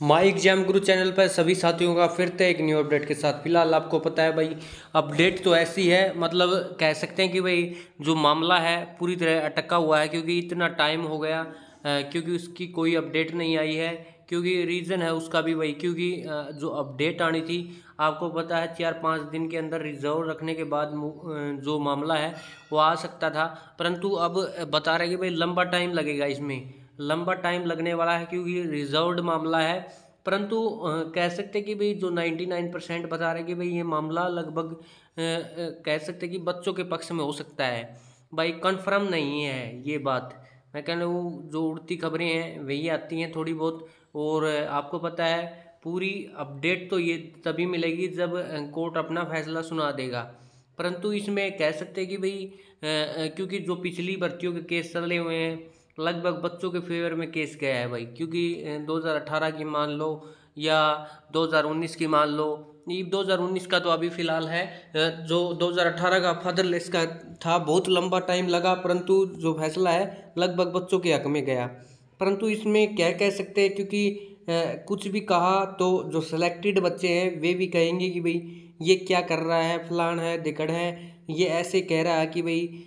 My exam Guru channel पर सभी साथियों का फिर से एक न्यू अपडेट के साथ। फिलहाल आपको पता है भाई, अपडेट तो ऐसी है, मतलब कह सकते हैं कि भाई जो मामला है पूरी तरह अटका हुआ है, क्योंकि इतना टाइम हो गया, क्योंकि उसकी कोई अपडेट नहीं आई है। क्योंकि रीज़न है उसका भी वही, क्योंकि जो अपडेट आनी थी, आपको पता है 4-5 दिन के अंदर रिजर्व रखने के बाद जो मामला है वो आ सकता था। परंतु अब बता रहे कि भाई लंबा टाइम लगेगा, इसमें लंबा टाइम लगने वाला है क्योंकि रिजर्व्ड मामला है। परंतु कह सकते कि भाई जो 99% बता रहे कि भाई ये मामला लगभग कह सकते कि बच्चों के पक्ष में हो सकता है। भाई कंफर्म नहीं है ये बात। मैं कह रहा हूँ जो उड़ती खबरें हैं वही आती हैं थोड़ी बहुत। और आपको पता है पूरी अपडेट तो ये तभी मिलेगी जब कोर्ट अपना फैसला सुना देगा। परंतु इसमें कह सकते हैं कि भाई क्योंकि जो पिछली भर्तियों के केस चले हुए हैं, लगभग बच्चों के फेवर में केस गया है भाई। क्योंकि 2018 की मान लो या 2019 की मान लो, ये 2019 का तो अभी फ़िलहाल है। जो 2018 का फादरलेस का था, बहुत लंबा टाइम लगा, परंतु जो फैसला है लगभग बच्चों के हक में गया। परंतु इसमें क्या कह सकते हैं, क्योंकि कुछ भी कहा तो जो सिलेक्टेड बच्चे हैं वे भी कहेंगे कि भाई ये क्या कर रहा है, फलान है दिकड़ है, ये ऐसे कह रहा है कि भाई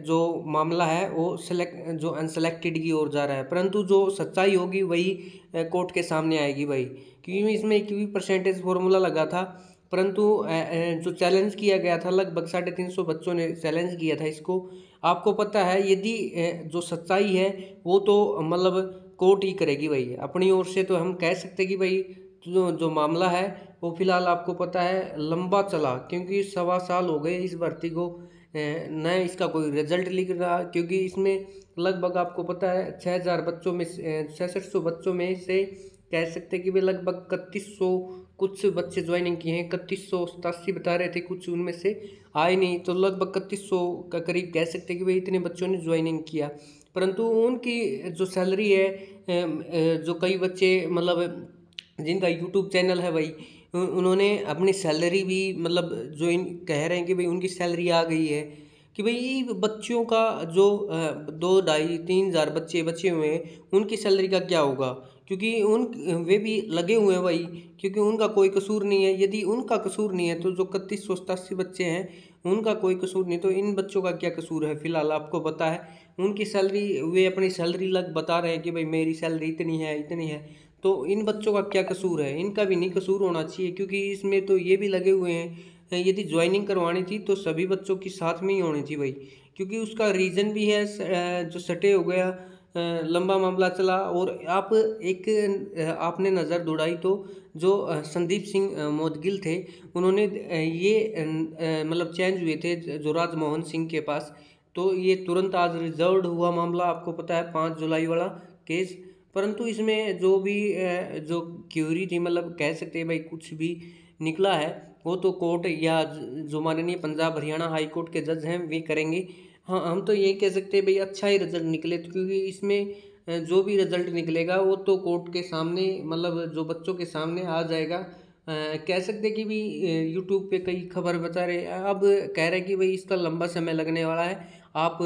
जो मामला है वो जो अनसेलेक्टेड की ओर जा रहा है। परंतु जो सच्चाई होगी वही कोर्ट के सामने आएगी भाई। क्योंकि इसमें एक भी परसेंटेज फार्मूला लगा था, परंतु जो चैलेंज किया गया था, लगभग 350 बच्चों ने चैलेंज किया था इसको। आपको पता है यदि जो सच्चाई है वो तो मतलब कोर्ट ही करेगी भाई। अपनी ओर से तो हम कह सकते कि भाई जो जो मामला है वो फिलहाल आपको पता है लंबा चला, क्योंकि 1.25 साल हो गए इस भर्ती को, न इसका कोई रिजल्ट लिख रहा। क्योंकि इसमें लगभग आपको पता है 6,000 बच्चों में 6600 बच्चों में से कह सकते कि भाई लगभग 3100 कुछ बच्चे ज्वाइनिंग किए हैं। 3187 बता रहे थे, कुछ उनमें से आए नहीं, तो लगभग 3100 का करीब कह सकते कि भाई इतने बच्चों ने ज्वाइनिंग किया। परंतु उनकी जो सैलरी है, जो कई बच्चे मतलब जिनका यूट्यूब चैनल है भाई, उन्होंने अपनी सैलरी भी मतलब जो इन कह रहे हैं कि भाई उनकी सैलरी आ गई है, कि भाई बच्चों का जो 2-2.5-3 हज़ार बच्चे बचे हुए हैं उनकी सैलरी का क्या होगा। क्योंकि उन वे भी लगे हुए हैं भाई, क्योंकि उनका कोई कसूर नहीं है। यदि उनका कसूर नहीं है तो जो 3187 बच्चे हैं उनका कोई कसूर नहीं, तो इन बच्चों का क्या कसूर है। फिलहाल आपको पता है उनकी सैलरी, वे अपनी सैलरी लग बता रहे हैं कि भाई मेरी सैलरी इतनी है इतनी है, तो इन बच्चों का क्या कसूर है। इनका भी नहीं कसूर होना चाहिए, क्योंकि इसमें तो ये भी लगे हुए हैं। यदि ज्वाइनिंग करवानी थी तो सभी बच्चों की साथ में ही होनी थी भाई, क्योंकि उसका रीज़न भी है जो सटे हो गया, लंबा मामला चला। और आप एक आपने नज़र दौड़ाई तो जो संदीप सिंह मोदगिल थे, उन्होंने मतलब चेंज हुए थे जो राजमोहन सिंह के पास, तो ये तुरंत आज रिजर्व्ड हुआ मामला। आपको पता है 5 जुलाई वाला केस। परंतु इसमें जो भी जो क्यूरी थी, मतलब कह सकते हैं भाई कुछ भी निकला है वो तो कोर्ट या जो माननीय पंजाब हरियाणा हाई कोर्ट के जज हैं वे करेंगे। हाँ, हम तो ये कह सकते हैं भाई अच्छा ही रिजल्ट निकले, तो क्योंकि इसमें जो भी रिजल्ट निकलेगा वो तो कोर्ट के सामने, मतलब जो बच्चों के सामने आ जाएगा। कह सकते कि भी यूट्यूब पे कई खबर बता रहे, अब कह रहे कि भाई इसका लंबा समय लगने वाला है। आप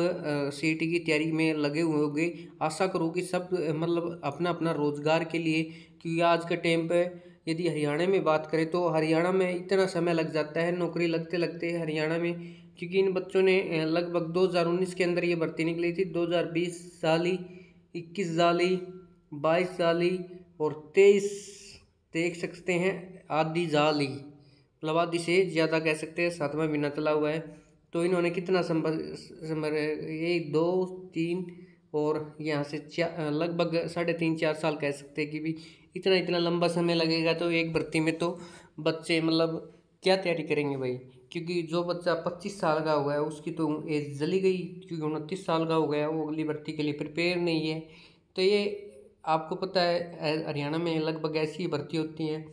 सीईटी की तैयारी में लगे हुए होंगे, आशा करो कि सब मतलब अपना अपना रोजगार के लिए। क्योंकि आज के टाइम पे यदि हरियाणा में बात करें तो हरियाणा में इतना समय लग जाता है नौकरी लगते लगते हरियाणा में। क्योंकि इन बच्चों ने लगभग 2019 के अंदर ये भर्ती निकली थी, 2020 साली, 21 साली, 22 साली और 23 देख सकते हैं, आधी जाली, मतलब आधी से ज़्यादा कह सकते हैं, 7वां महीना चला हुआ है। तो इन्होंने कितना संभर ये 2-3 और यहाँ से लगभग 3.5-4 साल कह सकते हैं कि भी इतना इतना लंबा समय लगेगा। तो एक भर्ती में तो बच्चे मतलब क्या तैयारी करेंगे भाई। क्योंकि जो बच्चा 25 साल का हो गया उसकी तो एज जली गई, क्योंकि 29 साल का हो गया, वो अगली भर्ती के लिए प्रिपेयर नहीं है। तो ये आपको पता है हरियाणा में लगभग ऐसी भर्ती होती हैं।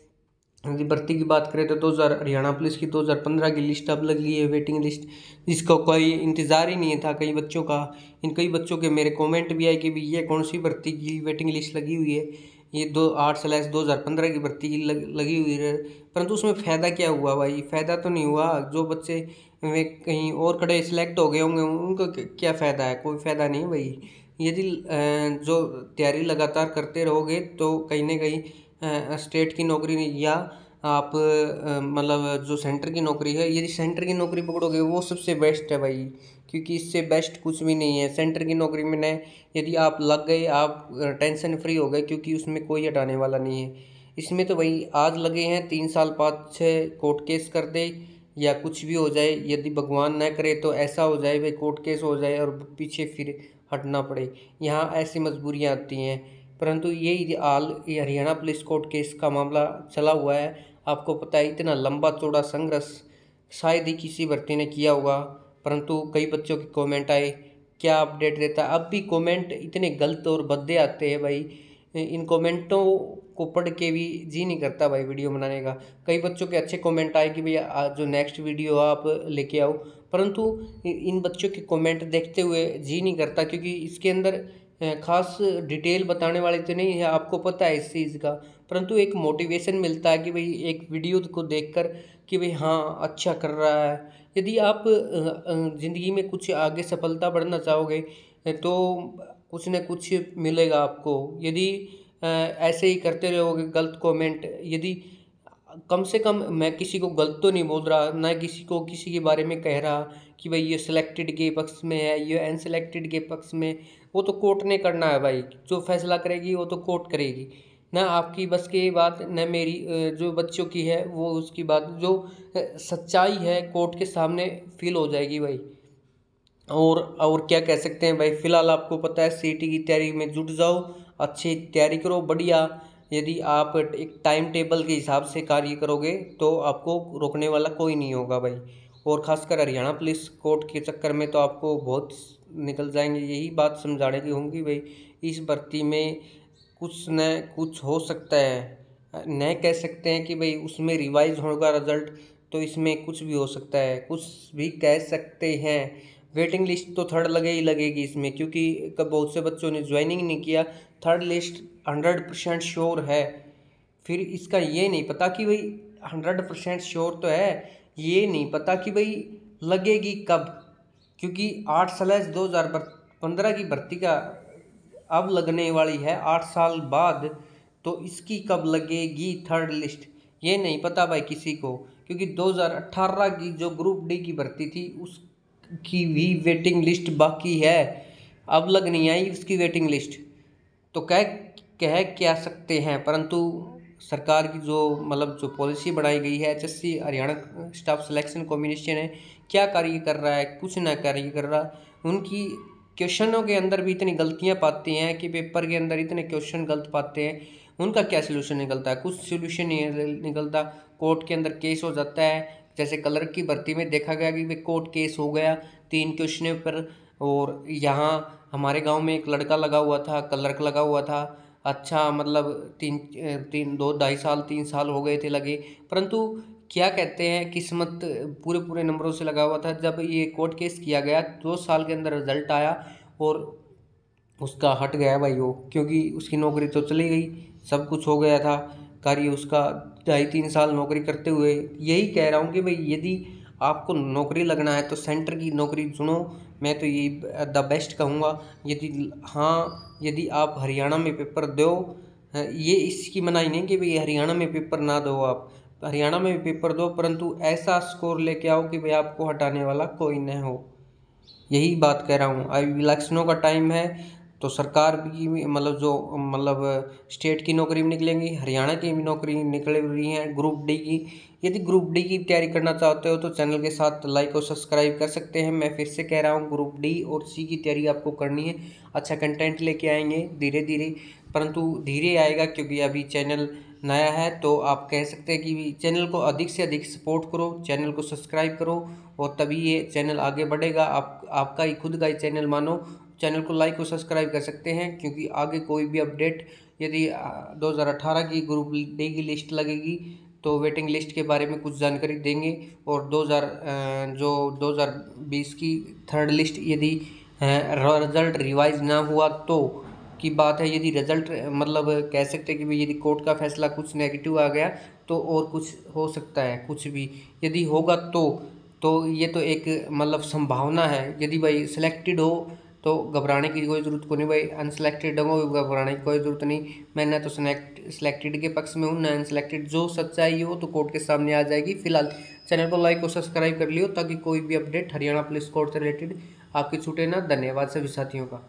यदि भर्ती की बात करें तो 2000 हरियाणा पुलिस की 2015 की लिस्ट अब लगी है, वेटिंग लिस्ट, जिसका कोई इंतज़ार ही नहीं था कई बच्चों का। इन कई बच्चों के मेरे कमेंट भी आए कि भी ये कौन सी भर्ती की वेटिंग लिस्ट लगी हुई है, ये 8/2015 की भर्ती की लगी हुई है। परंतु उसमें फ़ायदा क्या हुआ भाई, फ़ायदा तो नहीं हुआ। जो बच्चे वे कहीं और कड़े सिलेक्ट हो गए होंगे उनको क्या फ़ायदा है, कोई फ़ायदा नहीं भाई। यदि जो तैयारी लगातार करते रहोगे तो कहीं ना कहीं स्टेट की नौकरी या आप मतलब जो सेंटर की नौकरी है, यदि सेंटर की नौकरी पकड़ोगे वो सबसे बेस्ट है भाई, क्योंकि इससे बेस्ट कुछ भी नहीं है। सेंटर की नौकरी में न यदि आप लग गए, आप टेंशन फ्री हो गए, क्योंकि उसमें कोई हटाने वाला नहीं है। इसमें तो भाई आज लगे हैं 3 साल 5 6 कोर्ट केस कर दे या कुछ भी हो जाए, यदि भगवान न करे तो ऐसा हो जाए भाई कोर्ट केस हो जाए और पीछे फिर हटना पड़े, यहाँ ऐसी मजबूरियाँ आती हैं। परंतु यही हाल ये हरियाणा पुलिस कोर्ट केस का मामला चला हुआ है। आपको पता है इतना लंबा चौड़ा संघर्ष शायद ही किसी भर्ती ने किया होगा, परंतु कई बच्चों के कमेंट आए, क्या अपडेट देता है। अब भी कमेंट इतने गलत और भद्दे आते हैं भाई, इन कमेंटों को पढ़ के भी जी नहीं करता भाई वीडियो बनाने का। कई बच्चों के अच्छे कमेंट आए कि भैया जो नेक्स्ट वीडियो आप लेके आओ, परंतु इन बच्चों के कमेंट देखते हुए जी नहीं करता, क्योंकि इसके अंदर खास डिटेल बताने वाले तो नहीं है, आपको पता है इस चीज़ का, परंतु एक मोटिवेशन मिलता है कि भाई एक वीडियो को देखकर कि भाई हाँ अच्छा कर रहा है। यदि आप ज़िंदगी में कुछ आगे सफलता बढ़ना चाहोगे तो कुछ न कुछ मिलेगा आपको। यदि ऐसे ही करते रहोगे गलत कमेंट, यदि कम से कम मैं किसी को गलत तो नहीं बोल रहा, ना किसी को किसी के बारे में कह रहा कि भाई ये सिलेक्टेड के पक्ष में है, ये अनसिलेक्टेड के पक्ष में, वो तो कोर्ट ने करना है भाई, जो फैसला करेगी वो तो कोर्ट करेगी, ना आपकी बस की बात, न मेरी जो बच्चों की है वो उसकी बात, जो सच्चाई है कोर्ट के सामने फील हो जाएगी भाई। और क्या कह सकते हैं भाई, फिलहाल आपको पता है सीटी की तैयारी में जुट जाओ, अच्छी तैयारी करो बढ़िया। यदि आप एक टाइम टेबल के हिसाब से कार्य करोगे तो आपको रोकने वाला कोई नहीं होगा भाई। और ख़ासकर हरियाणा पुलिस कोर्ट के चक्कर में तो आपको बहुत निकल जाएंगे, यही बात समझाने की होंगी भाई। इस भर्ती में कुछ न कुछ हो सकता है, न कह सकते हैं कि भाई उसमें रिवाइज होगा रिजल्ट, तो इसमें कुछ भी हो सकता है, कुछ भी कह सकते हैं। वेटिंग लिस्ट तो थर्ड लगे ही लगेगी इसमें, क्योंकि बहुत से बच्चों ने ज्वाइनिंग नहीं किया, थर्ड लिस्ट 100% श्योर है। फिर इसका ये नहीं पता कि भाई 100% श्योर तो है, ये नहीं पता कि भाई लगेगी कब, क्योंकि 8/2015 की भर्ती का अब लगने वाली है 8 साल बाद, तो इसकी कब लगेगी थर्ड लिस्ट ये नहीं पता भाई किसी को। क्योंकि 2018 की जो ग्रुप डी की भर्ती थी उसकी भी वेटिंग लिस्ट बाकी है, अब लग नहीं आई उसकी वेटिंग लिस्ट, तो कह क्या सकते हैं। परंतु सरकार की जो मतलब जो पॉलिसी बनाई गई है, HSC Haryana staff selection commission है, क्या कार्य कर रहा है, कुछ ना कार्य कर रहा। उनकी क्वेश्चनों के अंदर भी इतनी गलतियां पाती हैं कि पेपर के अंदर इतने क्वेश्चन गलत पाते हैं, उनका क्या सोल्यूशन निकलता है, कुछ सोल्यूशन नहीं निकलता। कोर्ट के अंदर केस हो जाता है, जैसे क्लर्क की भर्ती में देखा गया कि भाई कोर्ट केस हो गया 3 क्वेश्चन पर। और यहाँ हमारे गांव में एक लड़का लगा हुआ था, क्लर्क लगा हुआ था, अच्छा मतलब 2 ढाई साल 3 साल हो गए थे लगे, परंतु क्या कहते हैं किस्मत पूरे पूरे नंबरों से लगा हुआ था। जब ये कोर्ट केस किया गया 2 साल के अंदर रिजल्ट आया और उसका हट गया भाई वो, क्योंकि उसकी नौकरी तो चली गई, सब कुछ हो गया था कार्य उसका 2.5 3 साल नौकरी करते हुए। यही कह रहा हूँ कि भाई यदि आपको नौकरी लगना है तो सेंटर की नौकरी चुनो, मैं तो यही द बेस्ट कहूँगा। यदि आप हरियाणा में पेपर दो, ये इसकी मनाही नहीं कि भाई हरियाणा में पेपर ना दो, आप हरियाणा में पेपर दो, परंतु ऐसा स्कोर लेके आओ कि भाई आपको हटाने वाला कोई न हो, यही बात कह रहा हूँ। अभी इलेक्शनों का टाइम है, तो सरकार भी मतलब जो मतलब स्टेट की नौकरी भी निकलेंगी, हरियाणा की भी नौकरी निकल रही हैं ग्रुप डी की। यदि ग्रुप डी की तैयारी करना चाहते हो तो चैनल के साथ लाइक और सब्सक्राइब कर सकते हैं। मैं फिर से कह रहा हूँ ग्रुप डी और सी की तैयारी आपको करनी है, अच्छा कंटेंट लेके आएंगे धीरे धीरे, परंतु धीरे आएगा क्योंकि अभी चैनल नया है। तो आप कह सकते हैं कि चैनल को अधिक से अधिक सपोर्ट करो, चैनल को सब्सक्राइब करो, और तभी ये चैनल आगे बढ़ेगा। आपका ही खुद का ही चैनल मानो, चैनल को लाइक और सब्सक्राइब कर सकते हैं, क्योंकि आगे कोई भी अपडेट यदि 2018 की ग्रुप डी की लिस्ट लगेगी तो वेटिंग लिस्ट के बारे में कुछ जानकारी देंगे। और 2020 की थर्ड लिस्ट यदि रिजल्ट रिवाइज ना हुआ तो की बात है, यदि रिजल्ट मतलब कह सकते हैं कि भाई यदि कोर्ट का फैसला कुछ नेगेटिव आ गया तो और कुछ हो सकता है, कुछ भी यदि होगा तो ये तो एक मतलब संभावना है। यदि भाई सिलेक्टेड हो तो घबराने की कोई ज़रूरत को नहीं भाई। अनसिलेक्टेड होंगे घबराने की कोई ज़रूरत नहीं। मैं ना तो सिलेक्टेड के पक्ष में हूँ ना अनसिलेक्टेड। जो सच्चाई हो तो कोर्ट के सामने आ जाएगी। फिलहाल चैनल को लाइक और सब्सक्राइब कर लियो ताकि कोई भी अपडेट हरियाणा पुलिस कोर्ट से रिलेटेड आपकी छूटे ना। धन्यवाद सभी साथियों का।